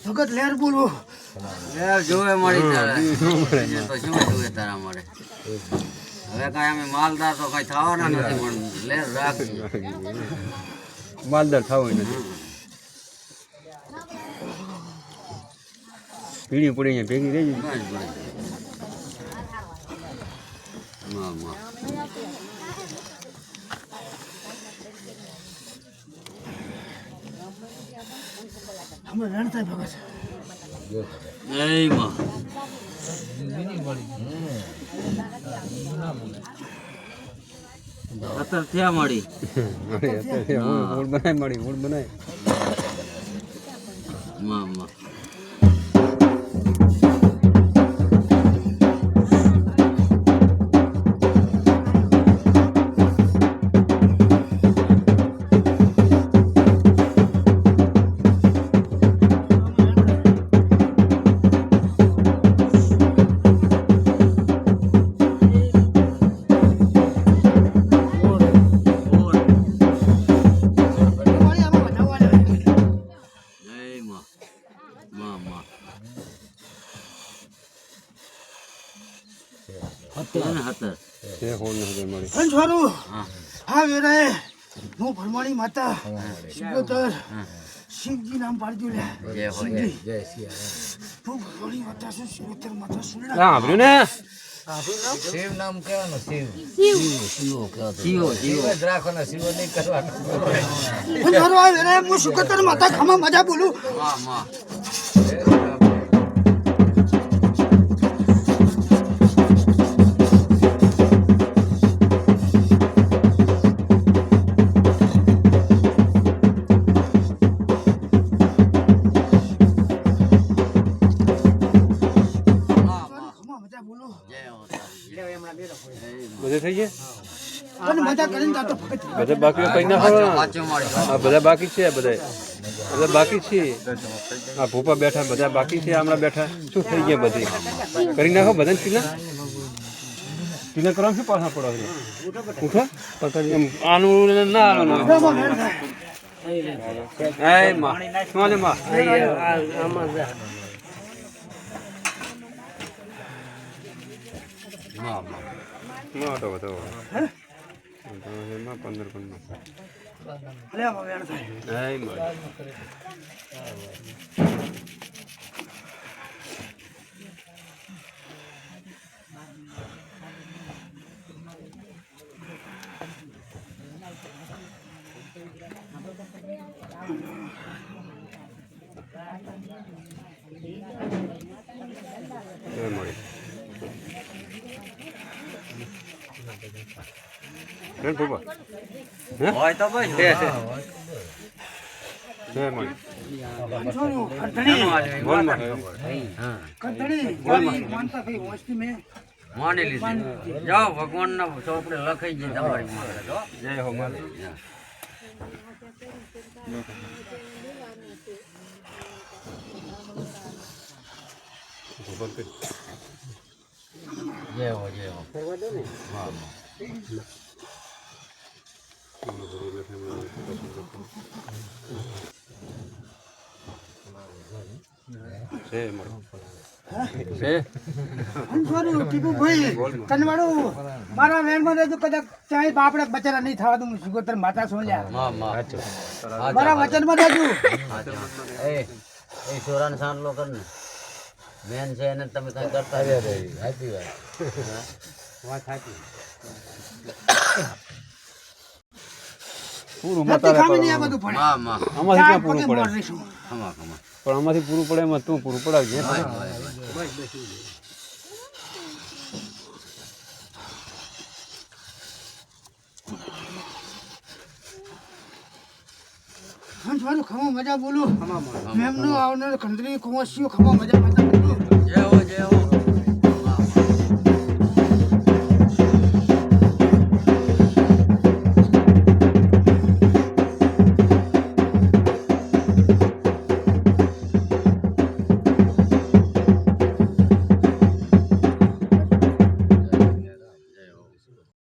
ભગત લેર બોલવો લેર જોવે મળી તારે તો શું જોવે તારા મળે હવે કાંઈ અમે માલદાર તો કાંઈ થવાના નથી પણ લેર રાખી માલદાર થવું નથી પીડી પડી અહીંયા ભેગી રહી અમે રણતા ભગત અત્યારે થયા મળી મૂળ બનાય મળી મૂળ બનાય હું ભરમાણી માતા શિવોતર શિવજી નામ પાડજો લે હું ભરમાણી માતા છું શિવોતર માતા સાંભળ્યું ને શિવ નામ કહેવાનું શિવ જીવો જ રાખવાના શિવ નહીં કરવાનું હું શિવોતર માતા ખામાં મજા બોલું બધે થઈ ગયા મજા કરીને બધા બાકી કઈ ના બધા બાકી છે બધા બાકી છે આ ભૂપા બેઠા બધા બાકી છે હમણાં બેઠા શું થઈ ગયા બધી કરી નાખો બધાને પીલા કરવા શું પાછા પડો ઉઠો આનું ના મોટો બધો 15 હોય તો બસ માની લીધી જાઓ ભગવાન ના ચોપડે લખાઈ જાય તમારી માટે જય હો જય હો મારા વેણમાં રહેજો કદાચ ચાહે બાપડે બચારા નહીં થવા દઉં સુગોતર માતા સોલ્યા મારા વચનમાં રહેજો એ સોરાન સાંડલો કર ને મેન છે એને તમે કઈ કરતા સાચી વાત પૂરું નથી મતારે ખામી નહીં આ કરવાનું. બધું પડે માં માં આમાંથી ચાર ક્યાં પૂરું પગે પડે મોર રહીશું. ખમા ખમા પણ આમાંથી પૂરું પડે એમાં તું પૂરું પડાવજે હંસ વાળું ખમો મજા બોલું મેમનો આવનાર કંદરી કુંવરસીઓ ખમો મજા માતા બોલું જય હો જય હો